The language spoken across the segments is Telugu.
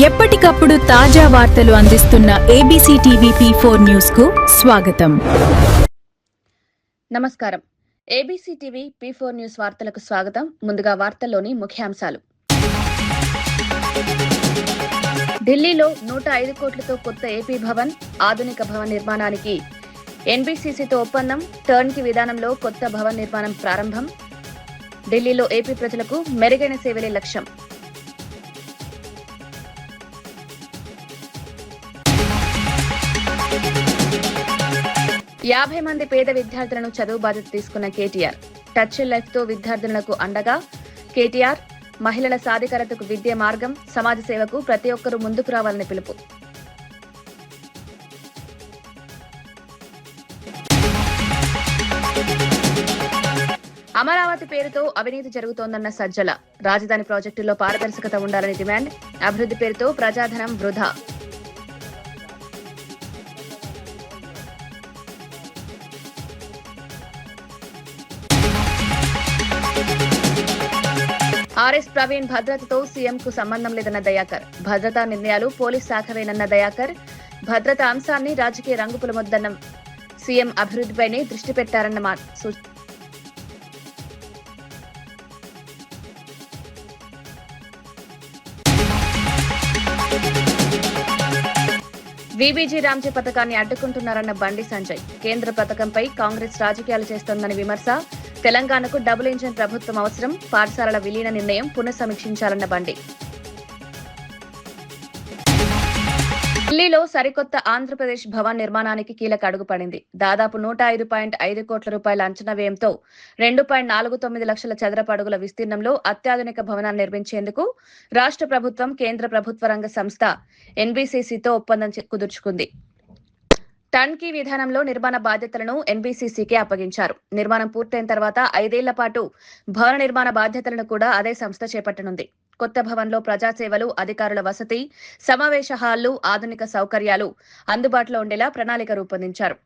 ఎప్పటికప్పుడు తాజా వార్తలు అందిస్తున్న ABC టీవీ P4 న్యూస్ కు స్వాగతం. నమస్కారం. ABC టీవీ P4 న్యూస్ వార్తలకు స్వాగతం. ముందుగా వార్తల్లోని ముఖ్యాంశాలు. ఢిల్లీలో 105 కోట్లతో కొత్త ఏపీ భవన్, ఆధునిక భవన్ నిర్మాణానికి NBCCతో ఒప్పందం. టర్న్కీ విధానంలో కొత్త భవన్ నిర్మాణం ప్రారంభం. ఢిల్లీలో ఏపీ ప్రజలకు మెరుగైన సేవలే లక్ష్యం. యాభై మంది పేద విద్యార్థులను చదువు బాధ్యత తీసుకున్న కేటీఆర్. టచ్ లైఫ్ తో విద్యార్థులకు అండగా కేటీఆర్. మహిళల సాధికారతకు విద్య మార్గం, సమాజ సేవకు ప్రతి ఒక్కరూ ముందుకు రావాలని పిలుపు. అమరావతి పేరుతో అవినీతి జరుగుతోందన్న సజ్జల. రాజధాని ప్రాజెక్టుల్లో పారదర్శకత ఉండాలని డిమాండ్. అభివృద్ధి పేరుతో ప్రజాధనం వృధా. ఆర్ఎస్ ప్రవీణ్ భద్రతతో సీఎంకు సంబంధం లేదన్న దయాకర్. భద్రతా నిర్ణయాలు పోలీస్ శాఖవేనన్న దయాకర్. భద్రతా అంశాన్ని రాజకీయ రంగు పులమొద్దన్న సీఎం. అభివృద్ధిపైనే దృష్టి పెట్టారన్న వీబీజీ రామ్జీ పథకాన్ని అడ్డుకుంటున్నారన్న బండి సంజయ్. కేంద్ర పథకంపై కాంగ్రెస్ రాజకీయాలు చేస్తోందని విమర్శ. తెలంగాణకు డబుల్ ఇంజిన్ ప్రభుత్వం అవసరం. పాఠశాలల విలీన నిర్ణయం పునఃసమీక్షించాలన్న బండి. ఢిల్లీలో సరికొత్త ఆంధ్రప్రదేశ్ భవన్ నిర్మాణానికి కీలక అడుగు పడింది. దాదాపు 105.5 కోట్ల రూపాయల అంచనా వ్యయంతో 2.49 లక్షల చదరపు అడుగుల విస్తీర్ణంలో అత్యాధునిక భవనాన్ని నిర్మించేందుకు రాష్ట్ర ప్రభుత్వం, కేంద్ర ప్రభుత్వ రంగ సంస్థ NBCCతో ఒప్పందం కుదుర్చుకుంది. టర్న్కీ విధానంలో నిర్మాణ బాధ్యతలను NBCCకే అప్పగించారు. నిర్మాణం పూర్తయిన తర్వాత 5 ఏళ్ల పాటు భవన నిర్మాణ బాధ్యతలను కూడా అదే సంస్థ చేపట్టనుంది. కొత్త భవన్లో ప్రజాసేవలు, అధికారుల వసతి, సమావేశ హాళ్లు, ఆధునిక సౌకర్యాలు అందుబాటులో ఉండేలా ప్రణాళిక రూపొందించారు.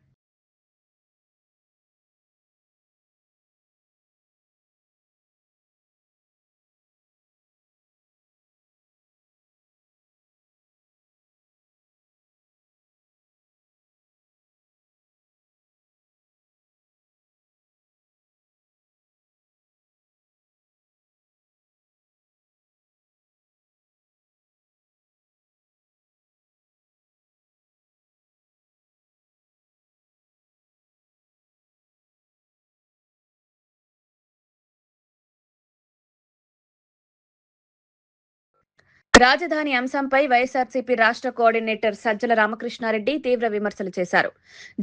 రాజధాని అంశంపై వైఎస్ఆర్సీపీ రాష్ట్ర కోఆర్డినేటర్ సజ్జల రామకృష్ణారెడ్డి తీవ్ర విమర్శలు చేశారు.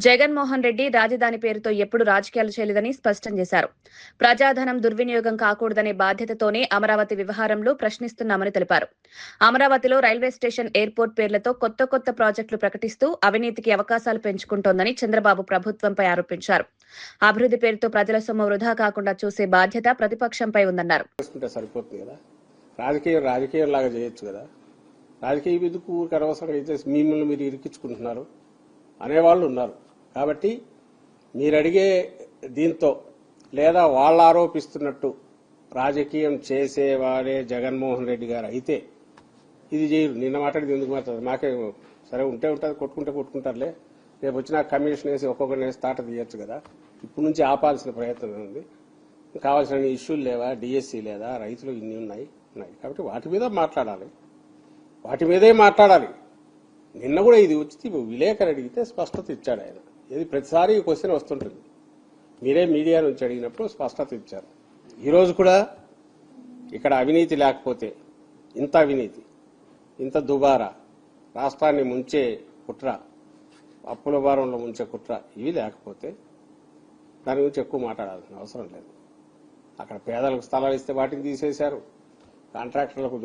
జగన్మోహన్ రెడ్డి రాజధాని పేరుతో ఎప్పుడు రాజకీయాలు చేయలేదని స్పష్టం చేశారు. ప్రజాధనం దుర్వినియోగం కాకూడదనే బాధ్యతతోనే అమరావతి వ్యవహారంలో ప్రశ్నిస్తున్నామని తెలిపారు. అమరావతిలో రైల్వే స్టేషన్, ఎయిర్పోర్ట్ పేర్లతో కొత్త ప్రాజెక్టులు ప్రకటిస్తూ అవినీతికి అవకాశాలు పెంచుకుంటోందని చంద్రబాబు ప్రభుత్వంపై ఆరోపించారు. అభివృద్ధి పేరుతో ప్రజల సొమ్ము వృధా కాకుండా చూసే బాధ్యత ప్రతిపక్షంపై ఉందన్నారు. రాజకీయం లాగా చేయొచ్చు కదా. రాజకీయ ఎందుకు అనవసరంగా అయితే మిమ్మల్ని మీరు ఇరికించుకుంటున్నారు అనేవాళ్ళు ఉన్నారు. కాబట్టి మీరు అడిగే దీంతో లేదా వాళ్ళు ఆరోపిస్తున్నట్టు రాజకీయం చేసేవాడే జగన్మోహన్ రెడ్డి గారు అయితే ఇది చేయరు. నిన్న మాట్లాడేది ఎందుకు మాట్లాడదు? మాకే సరే ఉంటే ఉంటుంది, కొట్టుకుంటారులే. రేపు వచ్చిన కమిషన్ వేసి ఒక్కొక్కరిని వేసి తాట తీయచ్చు కదా. ఇప్పటి నుంచి ఆపాల్సిన ప్రయత్నం ఉంది. కావాల్సిన ఇష్యూలు లేవా? డిఎస్సీ లేదా? రైతులు ఇన్ని ఉన్నాయి. కాబట్టి వాటి మీదే మాట్లాడాలి. నిన్న కూడా ఇది వచ్చి విలేకరు అడిగితే స్పష్టత ఇచ్చాడు ఆయన. ఇది ప్రతిసారి ఈ క్వశ్చన్ వస్తుంటుంది. మీరే మీడియా నుంచి అడిగినప్పుడు స్పష్టత ఇచ్చారు. ఈరోజు కూడా ఇక్కడ అవినీతి లేకపోతే, ఇంత అవినీతి, ఇంత దుబారా, రాష్ట్రాన్ని ముంచే కుట్ర, అప్పుల భారంలో ముంచే కుట్ర ఇవి లేకపోతే దాని గురించి ఎక్కువ మాట్లాడాల్సిన అవసరం లేదు. అక్కడ పేదలకు స్థలాలు ఇస్తే వాటిని తీసేశారు. కాంట్రాక్టర్లకు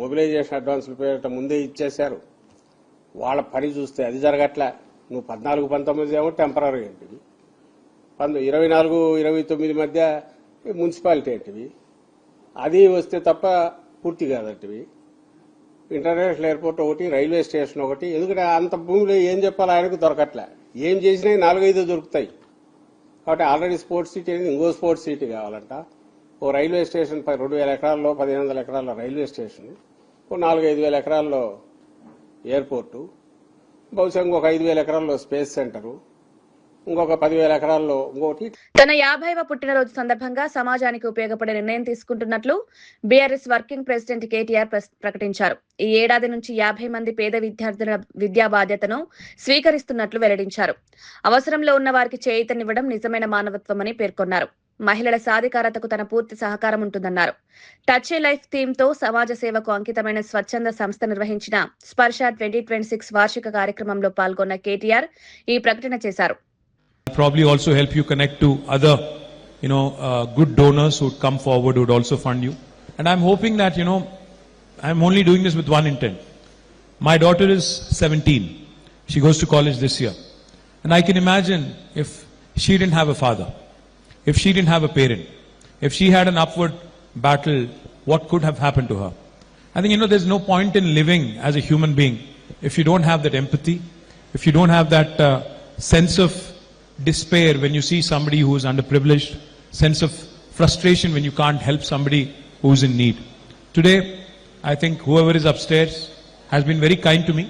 మొబిలైజేషన్ అడ్వాన్సులు పేరిట ముందే ఇచ్చేశారు. వాళ్ళ పని చూస్తే అది జరగట్లే. నువ్వు 14-19 ఏమో టెంపరీ ఏంటివి, 24-29 మధ్య మున్సిపాలిటీ ఏంటివి, అది వస్తే తప్ప పూర్తి కాదంటివి. ఇంటర్నేషనల్ ఎయిర్పోర్ట్ ఒకటి, రైల్వే స్టేషన్ ఒకటి. ఎందుకంటే అంత భూమిలో ఏం చెప్పాలి ఆయనకు దొరకట్లే. ఏం చేసినా 4-5 దొరుకుతాయి. కాబట్టి ఆల్రెడీ స్పోర్ట్స్ సిటీ అనేది ఇంకో స్పోర్ట్స్ సిటీ కావాలంట. ఓ రైల్వే స్టేషన్ 2000 ఎకరాల్లో 1500 ఎకరాల రైల్వే స్టేషన్ ఓ 4-5 వేల ఎకరాల్లో ఎయిర్పోర్టు, బహుశా ఇంకొక 5,000 ఎకరాల్లో స్పేస్ సెంటరు, ఇంకొక 10,000 ఎకరాల్లో ఇంకోటి. తన 50వ పుట్టినరోజు సందర్భంగా సమాజానికి ఉపయోగపడే నిర్ణయం తీసుకుంటున్నట్లు బీఆర్ఎస్ వర్కింగ్ ప్రెసిడెంట్ కేటీఆర్ ప్రకటించారు. ఈ ఏడాది నుంచి 50 మంది పేద విద్యార్థుల విద్యా బాధ్యతను స్వీకరిస్తున్నట్లు వెల్లడించారు. అవసరంలో ఉన్న వారికి చేయూతనివ్వడం నిజమైన మానవత్వమని పేర్కొన్నారు. మహిళల సాధికారతకు తన పూర్తి సహకారం ఉంటుందన్నారు. టచ్ ఏ లైఫ్ థీమ్ తో సమాజ సేవకు అంకితమైన స్వచ్ఛంద సంస్థ నిర్వహించిన స్పర్శ 2026 వార్షిక కార్యక్రమంలో పాల్గొన్న కేటీఆర్ ఈ ప్రకటన చేశారు. Probably also help you connect to other, good donors who would come forward, who would also fund you. And I'm hoping that, I'm only doing this with one intent. My daughter is 17. She goes to college this year. And I can imagine if she didn't have a father, if she didn't have a parent, if she had an upward battle, what could have happened to her? I think, there's no point in living as a human being if you don't have that empathy, if you don't have that sense of despair when you see somebody who is underprivileged, sense of frustration when you can't help somebody who is in need. Today, I think whoever is upstairs has been very kind to me,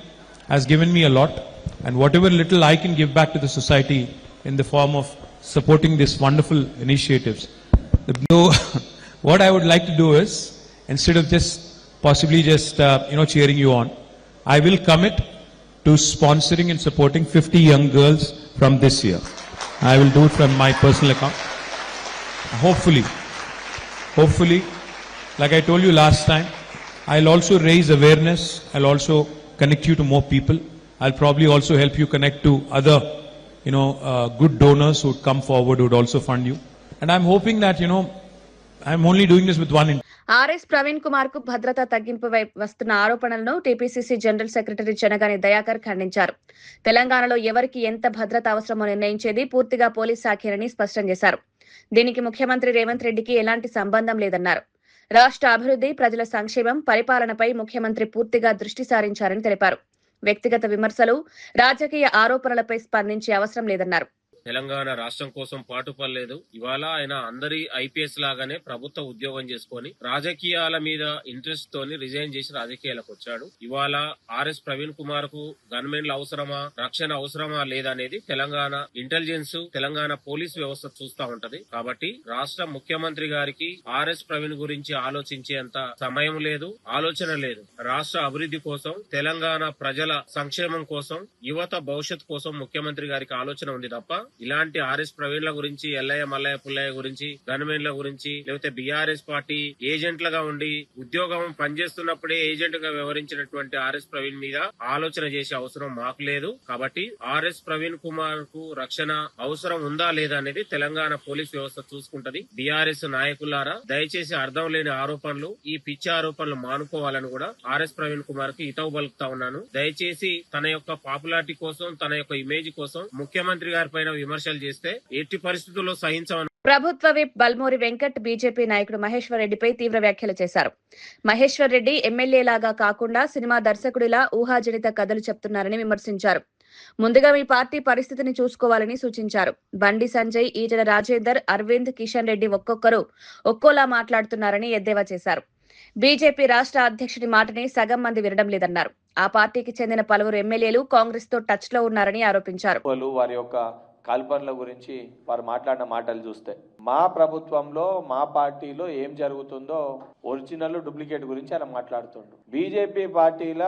has given me a lot, and whatever little I can give back to the society in the form of supporting these wonderful initiatives. What I would like to do is, instead of possibly cheering you on, I will commit to sponsoring and supporting 50 young girls from this year. I will do it from my personal account. Hopefully, like I told you last time, I'll also raise awareness. I'll also connect you to more people. I'll probably also help you connect to other, good donors who would come forward, who would also fund you. And I'm hoping that, I'm only doing this with one intent. RS Praveen Kumar కు భద్రతా తగ్గింపుపై వస్తున్న ఆరోపణలను TPCC general secretary Chenagani Dayakar ఖండించారు. తెలంగాణలో ఎవరికి ఎంత భద్రత అవసరమో నిర్ణయించేది పూర్తిగా పోలీస్ శాఖేనని స్పష్టం చేశారు. దీనికి ముఖ్యమంత్రి రేవంత్ రెడ్డికి ఎలాంటి సంబంధం లేదన్నారు. రాష్ట్ర అభివృద్ధి, ప్రజల సంక్షేమం, పరిపాలనపై ముఖ్యమంత్రి పూర్తిగా దృష్టి సారించారని తెలిపారు. వ్యక్తిగత విమర్శలు, రాజకీయ ఆరోపణలపై స్పందించే అవసరం లేదన్నారు. తెలంగాణ రాష్ట్రం కోసం పాటుపడలేదు. ఇవాళ ఆయన అందరి ఐపీఎస్ లాగానే ప్రభుత్వ ఉద్యోగం చేసుకొని రాజకీయాల మీద ఇంట్రెస్ట్ తోని రిజైన్ చేసి రాజకీయాలకు వచ్చాడు. ఇవాళ ఆర్ఎస్ ప్రవీణ్ కుమార్ కు గన్మెన్ల అవసరమా, రక్షణ అవసరమా లేదనేది తెలంగాణ ఇంటెలిజెన్స్, తెలంగాణ పోలీస్ వ్యవస్థ చూస్తా ఉంటది. కాబట్టి రాష్ట్ర ముఖ్యమంత్రి గారికి ఆర్ఎస్ ప్రవీణ్ గురించి ఆలోచించేంత సమయం లేదు, ఆలోచన లేదు. రాష్ట్ర అభివృద్ధి కోసం, తెలంగాణ ప్రజల సంక్షేమం కోసం, యువత భవిష్యత్ కోసం ముఖ్యమంత్రి గారికి ఆలోచన ఉంది తప్ప ఇలాంటి ఆర్ఎస్ ప్రవీణ్ల గురించి, ఎల్లయ్య మల్లయ్య పుల్లయ్య గురించి, గన్మెన్ల గురించి, లేకపోతే బీఆర్ఎస్ పార్టీ ఏజెంట్లుగా ఉండి ఉద్యోగం పనిచేస్తున్నప్పుడే ఏజెంట్ గా వ్యవహరించినటువంటి ఆర్ఎస్ ప్రవీణ్ మీద ఆలోచన చేసే అవసరం మాకు లేదు. కాబట్టి ఆర్ఎస్ ప్రవీణ్ కుమార్ కు రక్షణ అవసరం ఉందా లేదా అనేది తెలంగాణ పోలీస్ వ్యవస్థ చూసుకుంటది. బీఆర్ఎస్ నాయకులారా, దయచేసి అర్థం లేని ఆరోపణలు, ఈ పిచ్చి ఆరోపణలు మానుకోవాలని కూడా ఆర్ఎస్ ప్రవీణ్ కుమార్ కి హితవు పలుకుతా ఉన్నాను. దయచేసి తన యొక్క పాపులారిటీ కోసం, తన యొక్క ఇమేజ్ కోసం ముఖ్యమంత్రి గారి పైన విమర్శలు చేస్తే ఎట్టి పరిస్థితుల్లో సహించమని. ప్రభుత్వ విప్ బల్మూరి వెంకట్ బీజేపీ నాయకుడు మహేశ్వర్ రెడ్డిపై తీవ్ర వ్యాఖ్యలు చేశారు. మహేశ్వర్ రెడ్డి ఎమ్మెల్యేలాగా కాకుండా సినిమా దర్శకుడిలా ఊహాజనిత కథలు చెప్తున్నారని విమర్శించారు. ముందుగా మీ పార్టీ పరిస్థితిని చూసుకోవాలని సూచించారు. బండి సంజయ్, ఈటెల రాజేందర్, అరవింద్, కిషన్ రెడ్డి ఒక్కొక్కరు ఒక్కోలా మాట్లాడుతున్నారని ఎద్దేవా చేశారు. బీజేపీ రాష్ట్ర అధ్యక్షుడి మాటని సగం మంది వినడం లేదన్నారు. ఆ పార్టీకి చెందిన పలువురు ఎమ్మెల్యేలు కాంగ్రెస్ తో టచ్ లో ఉన్నారని ఆరోపించారు. వారి యొక్క కల్పనల గురించి వారు మాట్లాడిన మాటలు చూస్తే, మా ప్రభుత్వంలో, మా పార్టీలో ఏం జరుగుతుందో ఒరిజినల్ డూప్లికేట్ గురించి ఆయన మాట్లాడుతుండు. బీజేపీ పార్టీల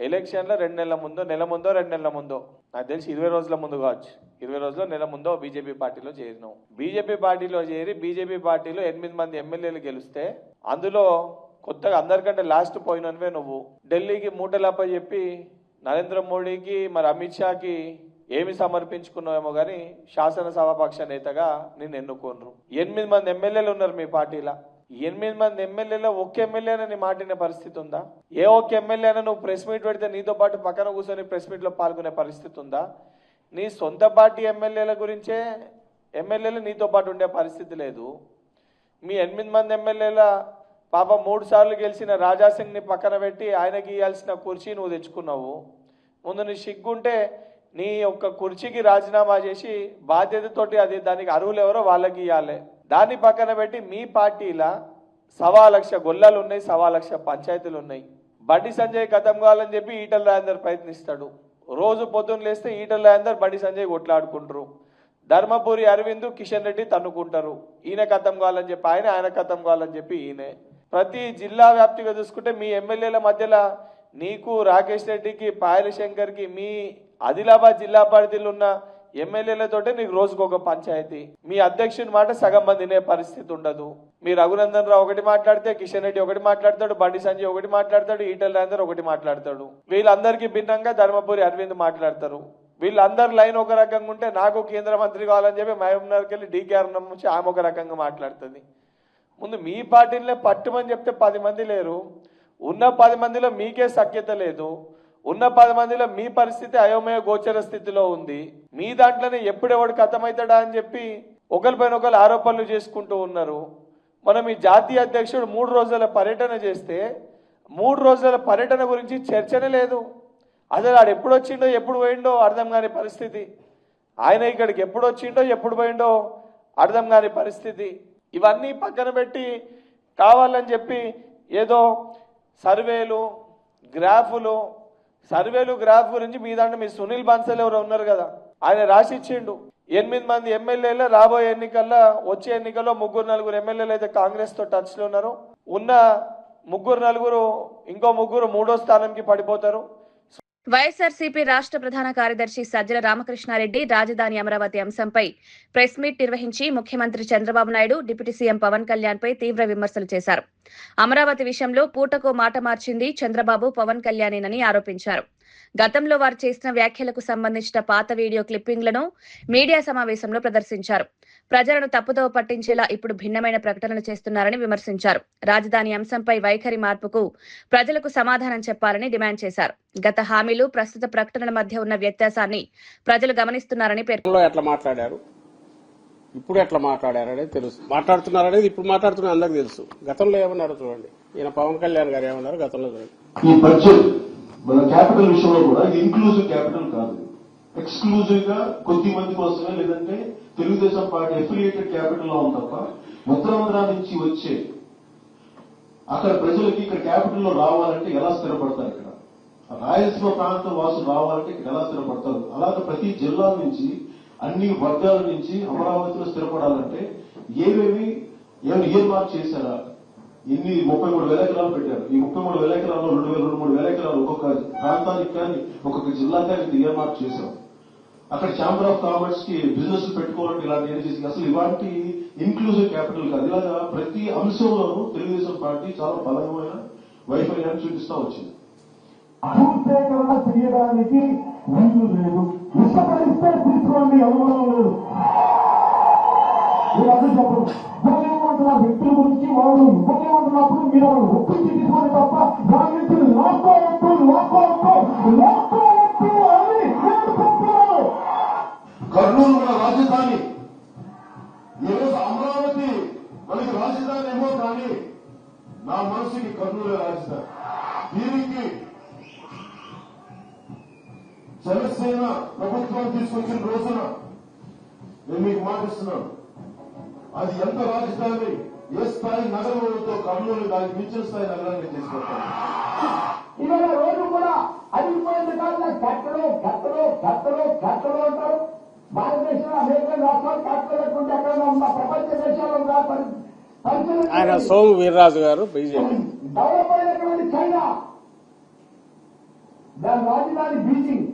ఎలక్షన్ల 2 నెలల ముందో, నెల ముందో, 2 నెలల ముందో, నాకు తెలిసి 20 రోజుల ముందు కావచ్చు, 20 రోజుల్లో, నెల ముందో బీజేపీ పార్టీలో చేరినాం. బీజేపీ పార్టీలో చేరి బీజేపీ పార్టీలో 8 మంది ఎమ్మెల్యేలు గెలిస్తే అందులో కొత్తగా అందరికంటే లాస్ట్ పోయినవే నువ్వు. ఢిల్లీకి మూటలప్ప చెప్పి నరేంద్ర మోడీకి, మరి అమిత్ షాకి ఏమి సమర్పించుకున్నావేమో కానీ శాసనసభాపక్ష నేతగా నిన్ను ఎన్నుకోనరు. 8 మంది ఎమ్మెల్యేలు ఉన్నారు మీ పార్టీలో. 8 మంది ఎమ్మెల్యేలో ఒక్క ఎమ్మెల్యేనని మాటిన పరిస్థితి ఉందా? ఏ ఒక్క ఎమ్మెల్యేనా నువ్వు ప్రెస్ మీట్ పెడితే నీతో పాటు పక్కన కూర్చొని ప్రెస్ మీట్లో పాల్గొనే పరిస్థితి ఉందా? నీ సొంత పార్టీ ఎమ్మెల్యేల గురించే ఎమ్మెల్యేలు నీతో పాటు ఉండే పరిస్థితి లేదు. మీ 8 మంది ఎమ్మెల్యేల పాప 3 సార్లు గెలిచిన రాజాసింగ్ని పక్కన పెట్టి ఆయనకి ఇవ్వాల్సిన కుర్చీ నువ్వు తెచ్చుకున్నావు. ముందు నీ సిగ్గుంటే నీ యొక్క కుర్చీకి రాజీనామా చేసి బాధ్యతతోటి అది దానికి అర్హులు ఎవరో వాళ్ళకి ఇవ్వాలి. దాన్ని పక్కన పెట్టి మీ పార్టీలో 1.25 లక్ష గొల్లాలు ఉన్నాయి, 1.25 లక్ష పంచాయతీలు ఉన్నాయి. బండి సంజయ్ ఖతం కావాలని చెప్పి ఈటల రాజేందర్ ప్రయత్నిస్తాడు. రోజు పొద్దున్న లేస్తే ఈటల రాజేందర్ బండి సంజయ్ కొట్లాడుకుంటారు. ధర్మపురి అరవింద్ కిషన్ రెడ్డి తన్నుకుంటారు. ఈయన ఖతం కావాలని చెప్పి ఆయన ఖతం కావాలని చెప్పి ఈయనే. ప్రతి జిల్లా వ్యాప్తిగా చూసుకుంటే మీ ఎమ్మెల్యేల మధ్యలో నీకు రాకేష్ రెడ్డికి పాయల శంకర్కి మీ ఆదిలాబాద్ జిల్లా పరిధిలో ఉన్న ఎమ్మెల్యేలతోటే నీకు రోజుకు ఒక పంచాయతీ. మీ అధ్యక్షుని మాట సగం మంది వినే పరిస్థితి ఉండదు. మీ రఘునందన్ రావు ఒకటి మాట్లాడితే కిషన్ రెడ్డి ఒకటి మాట్లాడతాడు, బండి సంజయ్ ఒకటి మాట్లాడతాడు, ఈటల రాజేందర్ ఒకటి మాట్లాడతాడు. వీళ్ళందరికీ భిన్నంగా ధర్మపురి అరవింద్ మాట్లాడతారు. వీళ్ళందరి లైన్ ఒక రకంగా ఉంటే నాకు కేంద్ర మంత్రి కావాలని చెప్పి మహబూబ్నగర్కి వెళ్ళి డీకేఆర్ నుంచి ఆమె ఒక రకంగా మాట్లాడుతుంది. ముందు మీ పార్టీలనే పట్టుమని చెప్తే 10 మంది లేరు. ఉన్న 10 మందిలో మీకే సఖ్యత లేదు. ఉన్న 10 మందిలో మీ పరిస్థితి అయోమయ గోచర స్థితిలో ఉంది. మీ దాంట్లోనే ఎప్పుడెవడు ఖతమవుతాడా అని చెప్పి ఒకరిపైన ఒకరు ఆరోపణలు చేసుకుంటూ ఉన్నారు. మనం ఈ జాతీయ అధ్యక్షుడు 3 రోజుల పర్యటన చేస్తే 3 రోజుల పర్యటన గురించి చర్చనే లేదు. అసలు ఆడు ఎప్పుడు వచ్చిండో ఎప్పుడు పోయిండో అర్థం కాని పరిస్థితి. ఆయన ఇక్కడికి ఎప్పుడు వచ్చిండో ఎప్పుడు పోయిండో అర్థం కాని పరిస్థితి. ఇవన్నీ పక్కన పెట్టి కావాలని చెప్పి ఏదో సర్వేలు గ్రాఫ్ గురించి మీ దాంట్లో మీ సునీల్ బన్సల్ ఎవరు ఉన్నారు కదా, ఆయన రాసిచ్చిండు. 8 మంది ఎమ్మెల్యేలు రాబోయే ఎన్నికల్లో వచ్చే ఎన్నికల్లో 3-4 ఎమ్మెల్యేలు అయితే కాంగ్రెస్ తో టచ్ లో ఉన్నారు. ఉన్న 3-4 ఇంకో 3 మూడో స్థానంకి పడిపోతారు. వైఎస్ఆర్సీపీ రాష్ట్ర ప్రధాన కార్యదర్శి సజ్జల రామకృష్ణారెడ్డి రాజధాని అమరావతి అంశంపై ప్రెస్ మీట్ నిర్వహించి ముఖ్యమంత్రి చంద్రబాబు నాయుడు, డిప్యూటీ సీఎం పవన్ కళ్యాణ్ పై తీవ్ర విమర్శలు చేశారు. అమరావతి విషయంలో పూటకో మాట మార్చింది చంద్రబాబు, పవన్ కళ్యాణేనని ఆరోపించారు. గతంలో వారు చేసిన వ్యాఖ్యలకు సంబంధించిన పాత వీడియో క్లిప్పింగ్లను మీడియా సమావేశంలో ప్రదర్శించారు. ప్రజలను తప్పుదోవ పట్టించేలా ఇప్పుడు భిన్నమైన ప్రకటనలు చేస్తున్నారని విమర్శించారు. రాజధాని అంశంపై వైఖరి మార్పుకు ప్రజలకు సమాధానం చెప్పాలని డిమాండ్ చేశారు. గత హామీలు, ప్రస్తుత ప్రకటనల మధ్య ఉన్న వ్యత్యాసాన్ని ప్రజలు గమనిస్తున్నారని పేర్కొన్నారు. ఎట్లా మాట్లాడారు, ఇప్పుడు ఎట్లా మాట్లాడారు అనేది తెలుసు. మాట్లాడుతున్నారనేది ఇప్పుడు మాట్లాడుతున్నా అందరికి తెలుసు. గతంలో ఏమన్నారు చూడండి. ఈయన పవన్ కళ్యాణ్ గారు ఏమన్నారు గతంలో చూడండి. ఈ బడ్జెట్ మన క్యాపిటల్ విషయంలో కూడా ఇది ఇంక్లూజివ్ క్యాపిటల్ కాదు, ఎక్స్క్లూజివ్ గా కొద్ది మంది కోసమే, లేదంటే తెలుగుదేశం పార్టీ అఫిలియేటెడ్ క్యాపిటల్ లో ఉంది తప్ప ఉత్తరాంధ్ర నుంచి వచ్చే అక్కడ ప్రజలకి ఇక్కడ క్యాపిటల్ లో రావాలంటే ఎలా స్థిరపడతారు? ఇక్కడ రాయలసీమ ప్రాంతం వాసులు రావాలంటే ఇక్కడ ఎలా స్థిరపడతారు? అలాగే ప్రతి జిల్లా నుంచి అన్ని వర్గాల నుంచి అమరావతిలో స్థిరపడాలంటే ఏమేమి ఇయర్ మార్క్ చేశారా? 33,000 ఎకరాలు పెట్టారు. ఈ 33,000 ఎకరాల్లో 2,000-3,000 ఎకరాలు ఒక్కొక్క ప్రాంతానికి కానీ ఒక్కొక్క జిల్లాకి కానీ ఇయర్ మార్క్ చేశాం. అక్కడ ఛాంబర్ ఆఫ్ కామర్స్ కి బిజినెస్ పెట్టుకోవాలంటే ఇలాంటి ఏం చేసి అసలు ఇలాంటి ఇన్క్లూజివ్ క్యాపిటల్ కాదు. ఇలాగా ప్రతి అంశంలోనూ తెలుగుదేశం పార్టీ చాలా బలమైన వైఫల్యాన్ని చూపిస్తా వచ్చింది. భూసేకరణ చేయడానికి వీలు లేదు. ఇష్టపడిస్తే తీసుకోండి, అనుమానం లేదు. మీరందరూ చెప్పరు ఉపయోగమంటున్న వ్యక్తుల గురించి వాళ్ళు ఉపయోగమంటున్నప్పుడు మీరు ఒప్పించి తీసుకోండి తప్ప దాని నుంచి లాక్కోవద్దు అని చెప్తున్నారు. కర్నూలు మన రాజధాని, ఈరోజు అమరావతి మనకి రాజధాని ఏమో, కానీ నా మనసుకి కర్నూలే రాజధాని. దీనికి జనసేన ప్రభుత్వం తీసుకొచ్చిన రోజున నేను మీకు మాటిస్తున్నాను, అది ఎంత రాజధాని, ఏ స్థాయి నగరంతో కర్నూలు దానికి మించిన స్థాయి నగరాన్ని తీసుకొస్తాను. ఇవాళ రోజు కూడా అడిగిపోయిన కాదు గట్టలు అంటారు. భారతదేశంలో అనేక రాష్ట్రాలు క్యాపిటల్ లేకుంటే అక్కడ ఉన్న ప్రపంచ దేశాల్లో ఆయన సోము వీర్రాజు గారు బీజేపీ. డెవలప్ అయినటువంటి చైనా, దాని రాజధాని బీజింగ్,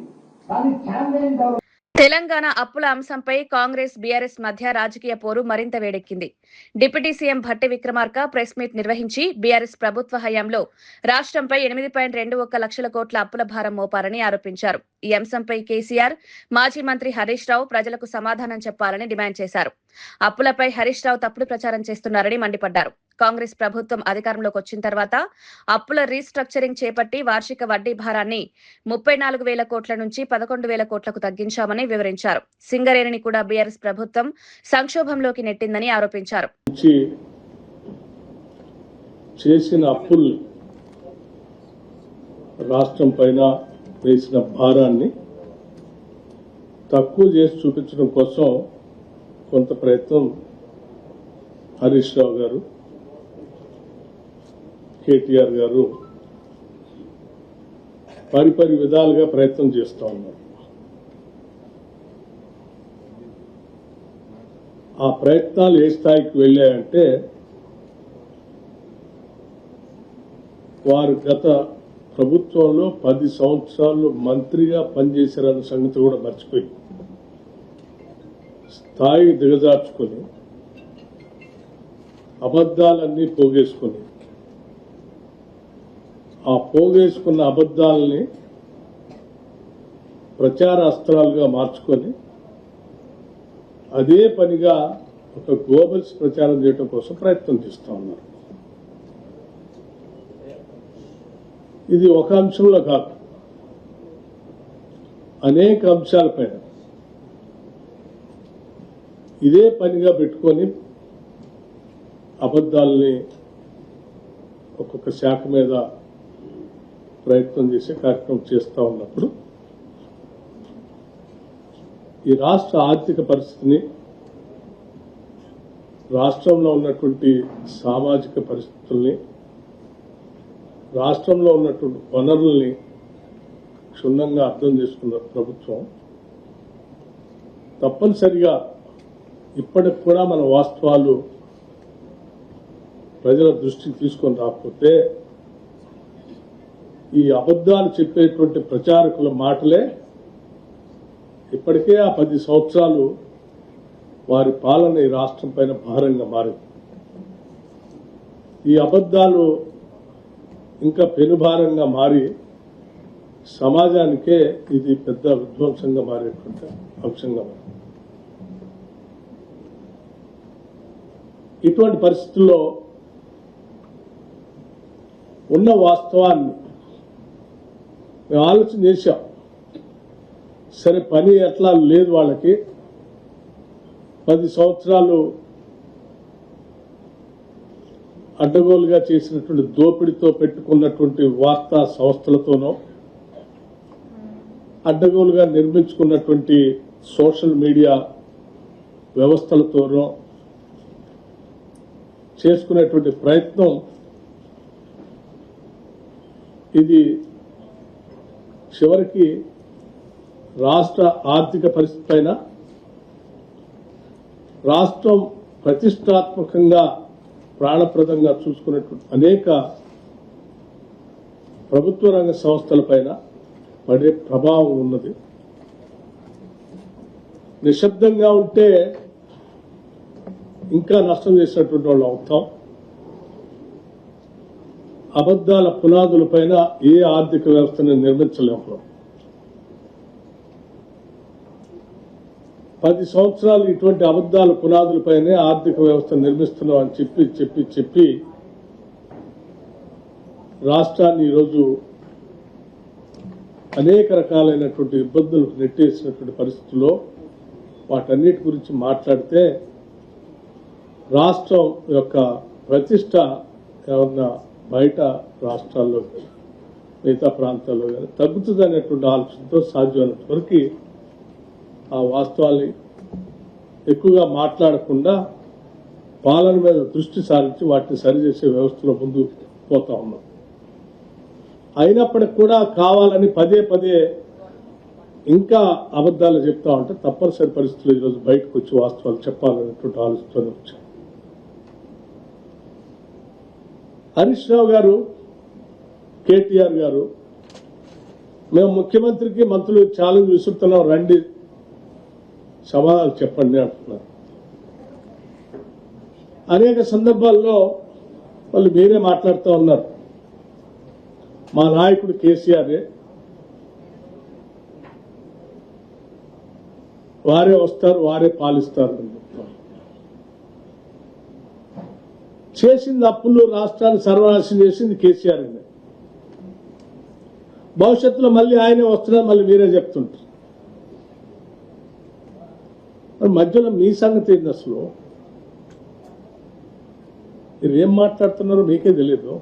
దాని చాంగ్లైన్ డెవలప్. తెలంగాణ అప్పుల అంశంపై కాంగ్రెస్, బీఆర్ఎస్ మధ్య రాజకీయ పోరు మరింత వేడెక్కింది. Deputy CM Bhatti Vikramarka press meet నిర్వహించి బీఆర్ఎస్ ప్రభుత్వ హయాంలో రాష్ట్రంపై 8.21 లక్షల కోట్ల అప్పుల భారం మోపారని ఆరోపించారు. ఈ అంశంపై కేసీఆర్, మాజీ మంత్రి హరీష్ రావు ప్రజలకు సమాధానం చెప్పాలని డిమాండ్ చేశారు. అప్పులపై హరీష్ రావు తప్పుడు ప్రచారం చేస్తున్నారని మండిపడ్డారు. కాంగ్రెస్ ప్రభుత్వం అధికారంలోకి వచ్చిన తర్వాత అప్పుల రీస్ట్రక్చరింగ్ చేపట్టి వార్షిక వడ్డీ భారాన్ని 34,000 కోట్ల నుంచి 11,000 కోట్లకు తగ్గించామని వివరించారు. సింగరేణిని కూడా బీఆర్ఎస్ ప్రభుత్వం సంక్షోభంలోకి నెట్టిందని ఆరోపించారు. చేసిన అప్పులు రాష్ట్రం పైన వేసిన భారాన్ని తక్కువ చేసి చూపించడం కోసం కొంత ప్రయత్నం హరీష్ రావు గారు, కేటీఆర్ గారు పరిపరి విధాలుగా ప్రయత్నం చేస్తూ ఉన్నారు. ఆ ప్రయత్నాలు ఏ స్థాయికి వెళ్ళాయంటే వారు గత ప్రభుత్వంలో 10 సంవత్సరాలు మంత్రిగా పనిచేశారన్న సంగతి కూడా మర్చిపోయి స్థాయి దిగజార్చుకొని అబద్ధాలన్నీ పోగేసుకొని ఆ పోగేసుకున్న అబద్ధాలని ప్రచార అస్త్రాలుగా మార్చుకొని అదే పనిగా ఒక గ్లోబల్స్ ప్రచారం చేయడం కోసం ప్రయత్నం చేస్తూ ఉన్నారు. ఇది ఒక అంశంలో కాదు, అనేక అంశాలపైన ఇదే పనిగా పెట్టుకొని అబద్ధాలని ఒక్కొక్క శాఖ మీద ప్రయత్నం చేసే కార్యక్రమం చేస్తూ ఉన్నప్పుడు ఈ రాష్ట్ర ఆర్థిక పరిస్థితిని, రాష్ట్రంలో ఉన్నటువంటి సామాజిక పరిస్థితుల్ని, రాష్ట్రంలో ఉన్నటువంటి వనరుల్ని క్షుణ్ణంగా అర్థం చేసుకున్న ప్రభుత్వం తప్పనిసరిగా ఇప్పటికి కూడా మన వాస్తవాలు ప్రజల దృష్టికి తీసుకొని రాకపోతే ఈ అబద్ధాలు చెప్పేటువంటి ప్రచారకుల మాటలే ఇప్పటికే ఆ 10 సంవత్సరాలు వారి పాలన ఈ రాష్ట్రం పైన భారంగా మారింది. ఈ అబద్ధాలు ఇంకా పెనుభారంగా మారి సమాజానికే ఇది పెద్ద విధ్వంసంగా మారేటువంటి అంశంగా మారింది. ఇటువంటి పరిస్థితుల్లో ఉన్న వాస్తవాన్ని మేము ఆలోచన చేశాం. సరే, పని ఎట్లా లేదు వాళ్ళకి, 10 సంవత్సరాలు అడ్డగోలుగా చేసినటువంటి దోపిడీతో పెట్టుకున్నటువంటి వార్తా సంస్థలతోనో, అడ్డగోలుగా నిర్మించుకున్నటువంటి సోషల్ మీడియా వ్యవస్థలతోనో చేసుకునేటువంటి ప్రయత్నం ఇది చివరికి రాష్ట్ర ఆర్థిక పరిస్థితి పైన, రాష్ట్రం ప్రతిష్టాత్మకంగా ప్రాణప్రదంగా చూసుకున్నటువంటి అనేక ప్రభుత్వ రంగ సంస్థలపైన పడే ప్రభావం ఉన్నది. నిశ్శబ్దంగా ఉంటే ఇంకా నష్టం చేసినటువంటి వాళ్ళు అవుతాం. అబద్దాల పునాదులపైన ఏ ఆర్థిక వ్యవస్థను నిర్మించలేము. 10 సంవత్సరాలు ఇటువంటి అబద్దాల పునాదులపైనే ఆర్థిక వ్యవస్థ నిర్మిస్తున్నాం అని చెప్పి రాష్ట్రాన్ని ఈరోజు అనేక రకాలైనటువంటి ఇబ్బందులు నెట్టేసినటువంటి పరిస్థితుల్లో వాటన్నిటి గురించి మాట్లాడితే రాష్ట్రం యొక్క ప్రతిష్ట ఏమన్నా బయట రాష్ట్రాల్లో మిగతా ప్రాంతాల్లో కానీ తగ్గుతుంది అనేటువంటి ఆలోచనతో సాధ్యమైనంత వరకు ఆ వాస్తవాల్ని ఎక్కువగా మాట్లాడకుండా పాలన మీద దృష్టి సారించి వాటిని సరిచేసే వ్యవస్థలో ముందు పోతా ఉన్నాం. అయినప్పటికి కూడా కావాలని పదే ఇంకా అబద్దాలు చెప్తా ఉంటే తప్పనిసరి పరిస్థితుల్లో ఈరోజు బయటకు వచ్చి వాస్తవాలు చెప్పాలనేటువంటి ఆలోచనతో వచ్చాం. హరీష్ రావు గారు, కేటీఆర్ గారు, మేము ముఖ్యమంత్రికి మంత్రులు ఛాలెంజ్ విసురుతున్నాం, రండి సమాధానం చెప్పండి అంటున్నారు. అనేక సందర్భాల్లో వాళ్ళు మీరే మాట్లాడుతూ ఉన్నారు, మా నాయకుడు కేసీఆరే, వారే వస్తారు, వారే పాలిస్తారు అని చెప్తారు. చేసింది అప్పులు రాష్ట్రాన్ని సర్వనాశనం చేసింది కేసీఆర్ అండి. భవిష్యత్తులో మళ్ళీ ఆయనే వస్తున్నారు, మళ్ళీ మీరే చెప్తుంటారు. మధ్యలో మీ సంగతి ఏంది? అసలు మీరు ఏం మాట్లాడుతున్నారో మీకే తెలియదు,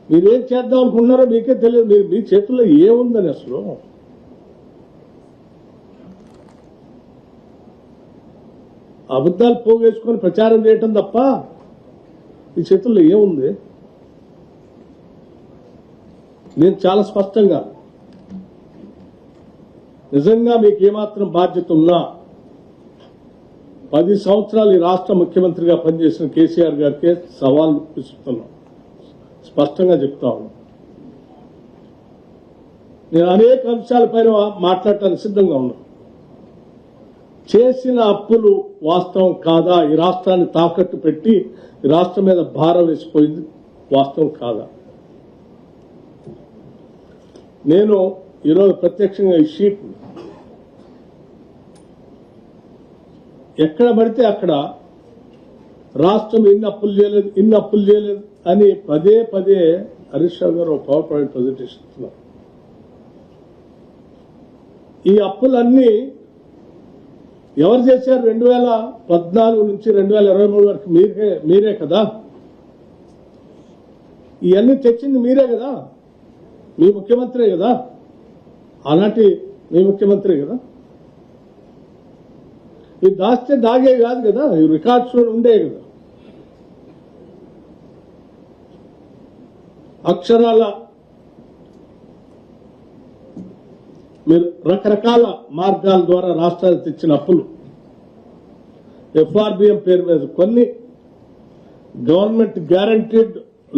మీరేం చేద్దాం అనుకుంటున్నారో మీకే తెలియదు. మీ చేతుల్లో ఏముందని అసలు అబద్ధాలు పోగేసుకొని ప్రచారం చేయటం తప్ప మీ చేతుల్లో ఏముంది? నేను చాలా స్పష్టంగా నిజంగా మీకు ఏమాత్రం బాధ్యత ఉన్నా 10 సంవత్సరాలు ఈ రాష్ట్ర ముఖ్యమంత్రిగా పనిచేసిన కేసీఆర్ గారికి సవాల్ విసురుతున్నాం, స్పష్టంగా చెప్తా ఉన్నాం. నేను అనేక అంశాలపైన మాట్లాడటానికి సిద్ధంగా ఉన్నాను. చేసిన అప్పులు వాస్తవం కాదా, ఈ రాష్ట్రాన్ని తాకట్టు పెట్టి ఈ రాష్ట్రం మీద భారం వేసిపోయింది వాస్తవం కాదా? నేను ఈరోజు ప్రత్యక్షంగా ఈ షీట్ ఎక్కడ పడితే అక్కడ రాష్ట్రం ఇన్ని అప్పులు చేయలేదు అని పదే పదే హరీష్ రావు గారు పవర్ పాయింట్ ప్రజెంటేషన్ ఇస్తున్నారు. ఈ అప్పులన్నీ ఎవరు చేశారు? 2014 నుంచి 2023 వరకు మీరే కదా. ఇవన్నీ తెచ్చింది మీరే కదా, మీ ముఖ్యమంత్రే కదా, అలాంటి మీ ముఖ్యమంత్రే కదా. ఇది దాస్తే దాగే కాదు కదా, ఈ రికార్డ్స్ ఉండే కదా. అక్షరాల మీరు రకరకాల మార్గాల ద్వారా రాష్ట్రాలు తెచ్చిన అప్పులు, FRBM పేరు మీద కొన్ని, government guaranteed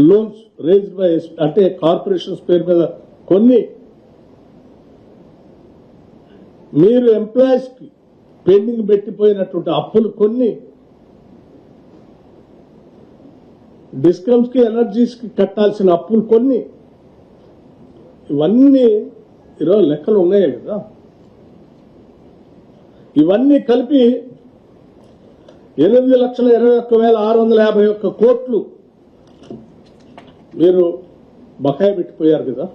loans raised by అంటే కార్పొరేషన్స్ పేరు మీద కొన్ని, మీరు ఎంప్లాయీస్ కి పెండింగ్ పెట్టిపోయినటువంటి అప్పులు కొన్ని, డిస్కమ్స్ కి ఎనర్జీస్ కి కట్టాల్సిన అప్పులు కొన్ని, ఇవన్నీ ఈరోజు లెక్కలు ఉన్నాయి కదా. ఇవన్నీ కలిపి 8,21,651 కోట్లు మీరు బకాయి పెట్టిపోయారు కదా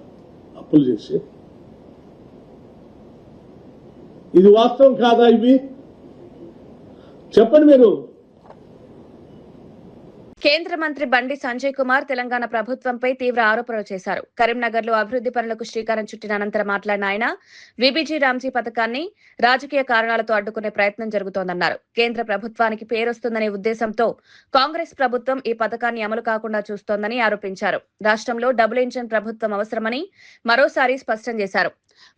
అప్పులు చేసి. ఇది వాస్తవం కాదా? ఇవి చెప్పండి మీరు. కేంద్ర మంత్రి బండి సంజయ్ కుమార్ తెలంగాణ ప్రభుత్వంపై తీవ్ర ఆరోపణలు చేశారు. కరీంనగర్ లో అభివృద్ధి పనులకు శ్రీకారం చుట్టిన అనంతరం మాట్లాడిన ఆయన విబిజీ రామ్జీ పథకాన్ని రాజకీయ కారణాలతో అడ్డుకునే ప్రయత్నం జరుగుతోందన్నారు. కేంద్ర ప్రభుత్వానికి పేరొస్తుందనే ఉద్దేశంతో కాంగ్రెస్ ప్రభుత్వం ఈ పథకాన్ని అమలు కాకుండా చూస్తోందని ఆరోపించారు. రాష్ట్రంలో డబుల్ ఇంజన్ ప్రభుత్వం అవసరమని మరోసారి స్పష్టం చేశారు.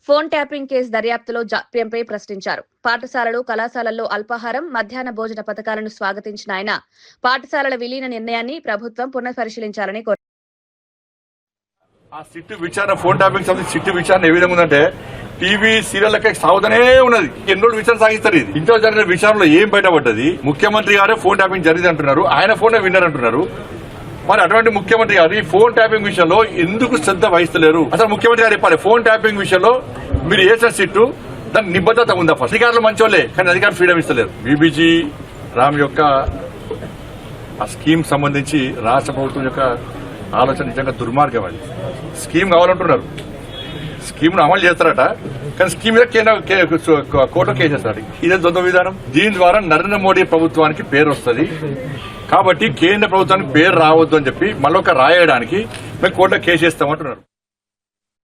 ఫోన్ ట్యాపింగ్ కేసు దర్యాప్తులో జాప్యంపై ప్రశ్నించారు. పాఠశాలలు, కళాశాలల్లో అల్పాహారం, మధ్యాహ్న భోజన పథకాలను స్వాగతించిన ఆయన పాఠశాలల విలీన నిర్ణయాన్ని ప్రభుత్వం పునఃపరిశీలించాలని కోరారు. ఆ సిట్టు విచారణ, ఫోన్ ట్యాపింగ్ సంబంధించి సిట్టు విచారణ ఏ విధంగా ఉందంటే టీవీ సీరియల్లకే సాగుతూనే ఉన్నది. ఎన్నో విచారణ సాగిస్తారు. ఇది ఇంట్లో జరిగిన విచారణలో ఏం బయటపడ్డది? ముఖ్యమంత్రి గారే ఫోన్ ట్యాపింగ్ జరిగింది అంటున్నారు, ఆయన ఫోన్ విన్నర్ అంటున్నారు. మరి అటువంటి ముఖ్యమంత్రి గారు ఈ ఫోన్ ట్యాపింగ్ విషయంలో ఎందుకు శ్రద్ధ వహిస్తలేరు? అసలు ముఖ్యమంత్రి గారు చెప్పాలి, ఫోన్ ట్యాపింగ్ విషయంలో మీరు వేసిన సిట్టు దాని నిబద్ధత ఉందా? ఫస్ట్ అధికారులు మంచోళ్లే, కానీ అధికారులు ఫ్రీడమ్ ఇస్తలేరు. బీబీజీ రామ్ యొక్క ఆ స్కీమ్ సంబంధించి రాష్ట్ర ప్రభుత్వం యొక్క ఆలోచన నిజంగా దుర్మార్గం. అది స్కీమ్ కావాలంటున్నారు, స్కీమ్ ను అమలు చేస్తారట, కానీ స్కీమ్ మీద కోర్టులో కేసేస్తాడు. ఇదే ద్వంద్వ విధానం. దీని ద్వారా నరేంద్ర మోడీ ప్రభుత్వానికి పేరు వస్తుంది కాబట్టి కేంద్ర ప్రభుత్వానికి పేరు రావద్దు అని చెప్పి మళ్ళొక రాయడానికి మేము కోర్టులో కేసేస్తామంటున్నారు.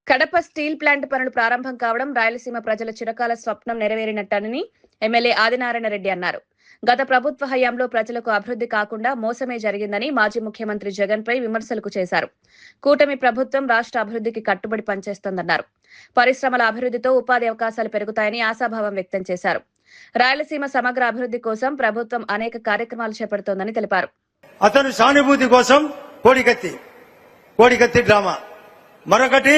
కడప స్టీల్ ప్లాంట్ పనులు ప్రారంభం కావడం రాయలసీమ ప్రజల చిరకాల స్వప్నం నెరవేరినట్టని ఎమ్మెల్యే ఆదినారాయణ రెడ్డి అన్నారు. గత ప్రభుత్వ హయాంలో ప్రజలకు అభివృద్ధి కాకుండా మోసమే జరిగిందని మాజీ ముఖ్యమంత్రి జగన్ పై విమర్శలకు చేశారు. కూటమి ప్రభుత్వం రాష్ట్ర అభివృద్ధికి కట్టుబడి పనిచేస్తోందన్నారు. పరిశ్రమల అభివృద్ధితో ఉపాధి అవకాశాలు పెరుగుతాయని ఆశాభావం వ్యక్తం చేశారు. రాయలసీమ సమగ్ర అభివృద్ధి కోసం ప్రభుత్వం అనేక కార్యక్రమాలు చేపడుతోందని తెలిపారు. అతను సానుభూతి కోసం కోడికత్తి డ్రామా, మరొకటి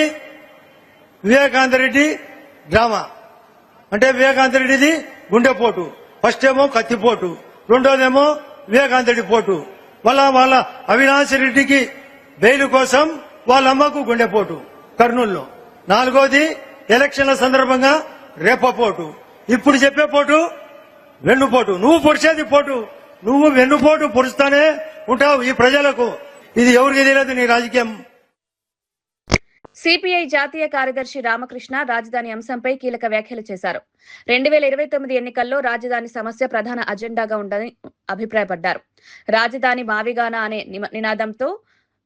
వివేకానంద రెడ్డి డ్రామా. అంటే వివేకానంద రెడ్డిది గుండెపోటు, ఫస్ట్ ఏమో కత్తిపోటు, రెండోదేమో వివేకానంద రెడ్డి పోటు, వాళ్ళ అవినాష్ రెడ్డికి బెయిల్ కోసం వాళ్ళ అమ్మకు గుండెపోటు కర్నూలులో, నాలుగోది ఎలక్షన్ల సందర్భంగా రేపపోటు, ఇప్పుడు చెప్పే పోటు వెన్నుపోటు. నువ్వు పొడిచేది పోటు, నువ్వు వెన్నుపోటు పొడుస్తానే ఉంటావు ఈ ప్రజలకు. ఇది ఎవరికి తెలియదు నీ రాజకీయం. సిపిఐ జాతీయ కార్యదర్శి రామకృష్ణ రాజధాని అంశంపై కీలక వ్యాఖ్యలు చేశారు. 2029 ఎన్నికల్లో రాజధాని సమస్య ప్రధాన అజెండాగా ఉందని అభిప్రాయపడ్డారు. రాజధాని మావిగానా అనే నినాదంతో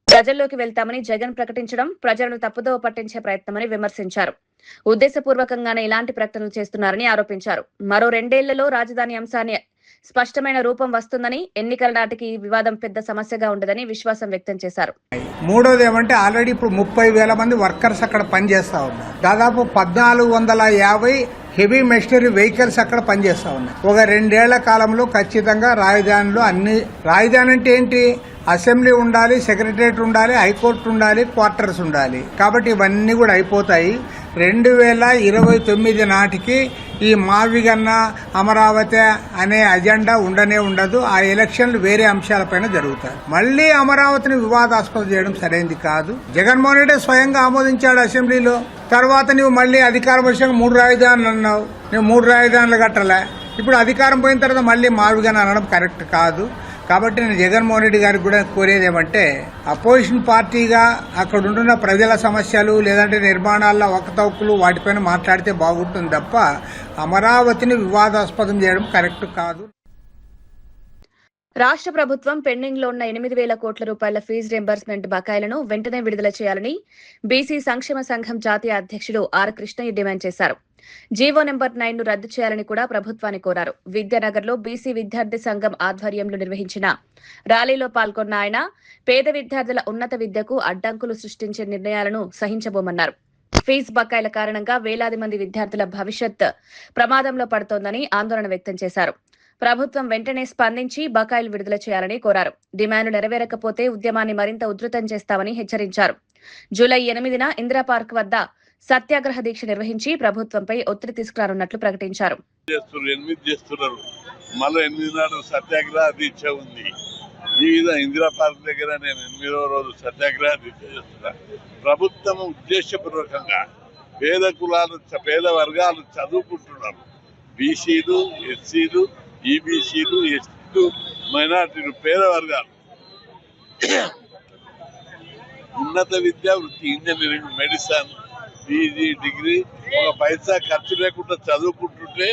ప్రజల్లోకి వెళ్తామని జగన్ ప్రకటించడం ప్రజలను తప్పుదోవ పట్టించే ప్రయత్నమని విమర్శించారు. ఉద్దేశపూర్వకంగానే ఇలాంటి ప్రకటనలు చేస్తున్నారని ఆరోపించారు. మరో 2 ఏళ్లలో రాజధాని అంశాన్ని స్పష్టమైన రూపం వస్తుందని, ఎన్నికల నాటికి ఈ వివాదం పెద్ద సమస్యగా ఉండదని విశ్వాసం వ్యక్తం చేశారు. మూడోది ఏమంటే ఆల్రెడీ ఇప్పుడు 30,000 మంది వర్కర్స్ అక్కడ పనిచేస్తా ఉన్నారు. దాదాపు 1450 హెవీ మెషినరీ వెహికల్స్ అక్కడ పనిచేస్తా ఉన్నాయి. ఒక 2 ఏళ్ల కాలంలో ఖచ్చితంగా రాజధానిలో అన్ని, రాజధాని అంటే ఏంటి, అసెంబ్లీ ఉండాలి, సెక్రటరియట్ ఉండాలి, హైకోర్టు ఉండాలి, క్వార్టర్స్ ఉండాలి. కాబట్టి ఇవన్నీ కూడా అయిపోతాయి. 2029 నాటికి ఈ మావిగన్న అమరావతి అనే అజెండా ఉండనే ఉండదు. ఆ ఎలక్షన్లు వేరే అంశాలపైన జరుగుతాయి. మళ్లీ అమరావతిని వివాదాస్పదం చేయడం సరైనది కాదు. జగన్మోహన్ రెడ్డి స్వయంగా ఆమోదించాడు అసెంబ్లీలో. తర్వాత నువ్వు మళ్లీ అధికారం వచ్చాక 3 రాజధానులు అన్నావు. నువ్వు 3 రాజధానులు కట్టలే. ఇప్పుడు అధికారం పోయిన తర్వాత మళ్లీ మావిగన్న అనడం కరెక్ట్ కాదు. కాబట్టి నేను జగన్మోహన్ రెడ్డి గారికి కూడా కోరేది ఏమంటే, అపోజిషన్ పార్టీగా అక్కడ ఉంటున్న ప్రజల సమస్యలు లేదంటే నిర్మాణాల్లో అవకతవకలు వాటిపైన మాట్లాడితే బాగుంటుంది తప్ప అమరావతిని వివాదాస్పదం చేయడం కరెక్ట్ కాదు. రాష్ట్ర ప్రభుత్వం పెండింగ్ లో ఉన్న 8,000 కోట్ల రూపాయల ఫీజు రింబర్స్మెంట్ బకాయిలను వెంటనే విడుదల చేయాలని బీసీ సంక్షేమ సంఘం జాతీయ అధ్యక్షుడు ఆర్ కృష్ణయ్య డిమాండ్ చేశారు. జీవో నెంబర్ 9 ను రద్దు చేయాలని కూడా ప్రభుత్వాన్ని కోరారు. విద్యానగర్ లో బీసీ విద్యార్థి సంఘం ఆధ్వర్యంలో నిర్వహించిన ర్యాలీలో పాల్గొన్న ఆయన, పేద విద్యార్థుల ఉన్నత విద్యకు అడ్డంకులు సృష్టించే నిర్ణయాలను సహించబోమన్నారు. ఫీజు బకాయిల కారణంగా వేలాది మంది విద్యార్థుల భవిష్యత్ ప్రమాదంలో పడుతోందని ఆందోళన వ్యక్తం చేశారు. ప్రభుత్వం వెంటనే స్పందించి బకాయిలు విడుదల చేయాలని కోరారు. డిమాండ్లు నెరవేరకపోతే ఉద్యమాన్ని మరింత ఉధృతం చేస్తామని హెచ్చరించారు. జూలై 8న ఇందిరా పార్క్ వద్ద సత్యాగ్రహ దీక్ష నిర్వహించి ప్రభుత్వంపై ఒత్తిడి తీసుకురానున్నట్లు ప్రకటించారు. మళ్ళీ 8 నాడు సత్యాగ్రహ దీక్ష ఉంది. ఈ విధంగా ఇందిరా పార్క్ దగ్గర నేను 8వ రోజు సత్యాగ్రహ దీక్ష చేస్తున్నా. ప్రభుత్వం ఉద్దేశపూర్వకంగా పేద కులాలు, పేద వర్గాలు చదువుకుంటున్నారు. బీసీలు, ఎస్సీలు, ఈబీసీలు, ఎస్టీలు, మైనార్టీలు, పేద వర్గాలు ఉన్నత విద్య, వృత్తి, ఇంజనీరింగ్, మెడిసిన్, పీజీ, డిగ్రీ ఒక పైసా ఖర్చు లేకుండా చదువుకుంటుంటే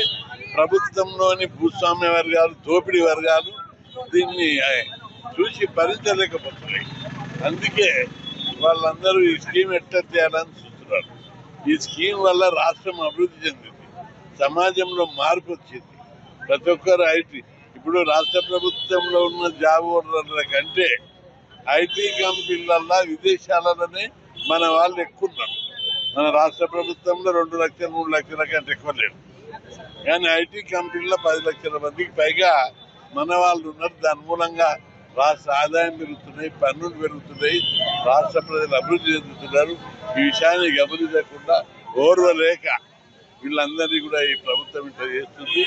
ప్రభుత్వంలోని భూస్వామ్య వర్గాలు, దోపిడీ వర్గాలు దీన్ని చూసి భరించలేకపోతున్నాయి. అందుకే వాళ్ళందరూ ఈ స్కీమ్ ఎట్లా చేయాలని చూస్తున్నారు. ఈ స్కీమ్ వల్ల రాష్ట్రం అభివృద్ధి చెందింది, సమాజంలో మార్పు వచ్చింది. ప్రతి ఒక్కరు ఐటీ, ఇప్పుడు రాష్ట్ర ప్రభుత్వంలో ఉన్న జాబ్ హోల్డర్ల కంటే ఐటీ కంపెనీలల్లో విదేశాలలోనే మన వాళ్ళు ఎక్కువ ఉన్నారు. మన రాష్ట్ర ప్రభుత్వంలో 2 లక్షలు 3 లక్షల కంటే ఎక్కువ లేరు. కానీ ఐటీ కంపెనీలో 10 లక్షల మందికి పైగా మన వాళ్ళు ఉన్నారు. దాని మూలంగా రాష్ట్ర ఆదాయం పెరుగుతున్నాయి, పన్నులు పెరుగుతున్నాయి, రాష్ట్ర ప్రజలు అభివృద్ధి చెందుతున్నారు. ఈ విషయాన్ని గమనించకుండా ఓర్వలేక వీళ్ళందరినీ కూడా ఈ ప్రభుత్వం ఇంత చేస్తుంది.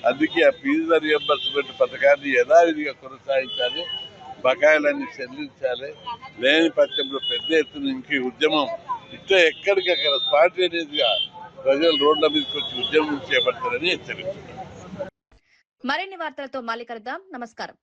అందుకే ఆ ఫీజు రియంబర్స్మెంట్ పథకాన్ని యథావిధిగా కొనసాగించాలి, బకాయిలన్నీ చెల్లించాలి. లేని పక్షంలో పెద్ద ఎత్తున ఇంక ఉద్యమం ఇట్లా ఎక్కడికక్కడ స్పాంటేనియస్గా ప్రజలు రోడ్ల మీదకి వచ్చి ఉద్యమం చేపడతారని హెచ్చరిస్తున్నారు. మరిన్ని వార్తలతో మళ్ళీ కలుద్దాం. నమస్కారం.